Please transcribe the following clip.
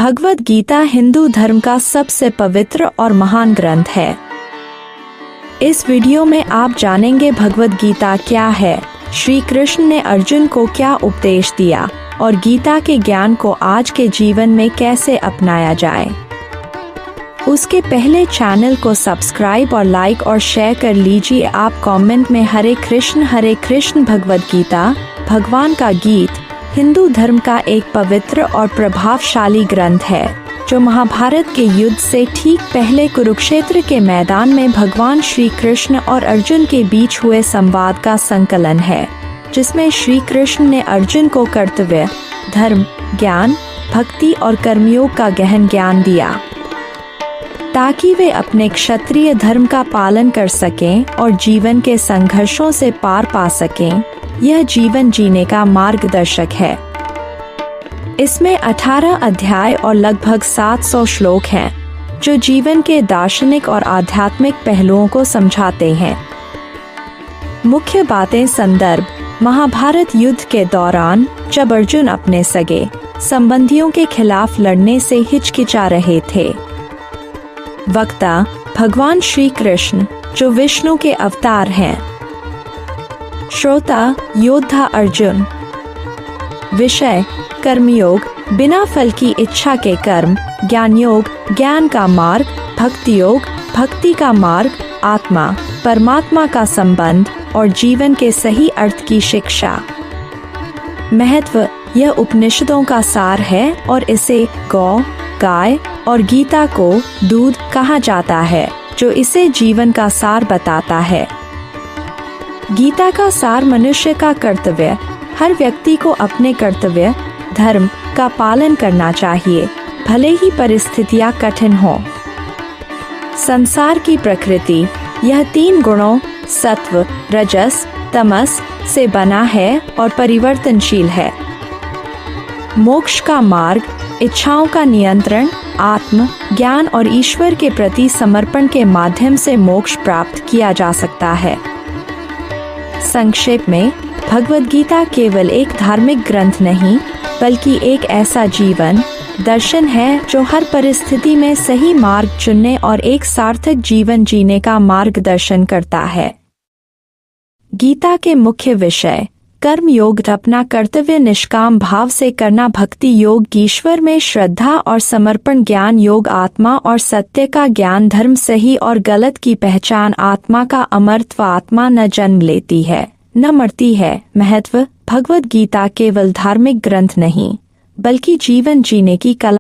भगवद गीता हिंदू धर्म का सबसे पवित्र और महान ग्रंथ है। इस वीडियो में आप जानेंगे भगवद गीता क्या है, श्री कृष्ण ने अर्जुन को क्या उपदेश दिया और गीता के ज्ञान को आज के जीवन में कैसे अपनाया जाए। उसके पहले चैनल को सब्सक्राइब और लाइक और शेयर कर लीजिए। आप कमेंट में हरे कृष्ण भगवद गीता भगवान का गीत हिंदू धर्म का एक पवित्र और प्रभावशाली ग्रंथ है, जो महाभारत के युद्ध से ठीक पहले कुरुक्षेत्र के मैदान में भगवान श्री कृष्ण और अर्जुन के बीच हुए संवाद का संकलन है, जिसमें श्री कृष्ण ने अर्जुन को कर्तव्य, धर्म, ज्ञान, भक्ति और कर्मयोग का गहन ज्ञान दिया, ताकि वे अपने क्षत्रिय धर्म का पालन कर सकें और जीवन के संघर्षों से पार पा सकें। यह जीवन जीने का मार्गदर्शक है। इसमें 18 अध्याय और लगभग 700 श्लोक हैं, जो जीवन के दार्शनिक और आध्यात्मिक पहलुओं को समझाते हैं। मुख्य बातें। संदर्भ: महाभारत युद्ध के दौरान जब अर्जुन अपने सगे संबंधियों के खिलाफ लड़ने से हिचकिचा रहे थे। वक्ता: भगवान श्री कृष्ण, जो विष्णु के अवतार हैं। श्रोता: योद्धा अर्जुन। विषय: कर्मयोग, बिना फल की इच्छा के कर्म, ज्ञान योग, ज्ञान का मार्ग, भक्ति योग, भक्ति का मार्ग, आत्मा, परमात्मा का संबंध और जीवन के सही अर्थ की शिक्षा। महत्व: यह उपनिषदों का सार है और इसे गौ, गाय और गीता को दूध कहा जाता है, जो इसे जीवन का सार बताता है। गीता का सार: मनुष्य का कर्तव्य, हर व्यक्ति को अपने कर्तव्य, धर्म का पालन करना चाहिए, भले ही परिस्थितियां कठिन हो। संसार की प्रकृति: यह 3 गुणों सत्व, रजस, तमस से बना है और परिवर्तनशील है। मोक्ष का मार्ग: इच्छाओं का नियंत्रण, आत्म ज्ञान और ईश्वर के प्रति समर्पण के माध्यम से मोक्ष प्राप्त किया जा सकता है। संक्षेप में, भगवद गीता केवल एक धार्मिक ग्रंथ नहीं, बल्कि एक ऐसा जीवन दर्शन है जो हर परिस्थिति में सही मार्ग चुनने और एक सार्थक जीवन जीने का मार्गदर्शन करता है। गीता के मुख्य विषय: कर्म योग, अपना कर्तव्य निष्काम भाव से करना, भक्ति योग, ईश्वर में श्रद्धा और समर्पण, ज्ञान योग, आत्मा और सत्य का ज्ञान, धर्म, सही और गलत की पहचान, आत्मा का अमरत्व, आत्मा न जन्म लेती है न मरती है। महत्व: भगवद गीता केवल धार्मिक ग्रंथ नहीं, बल्कि जीवन जीने की कला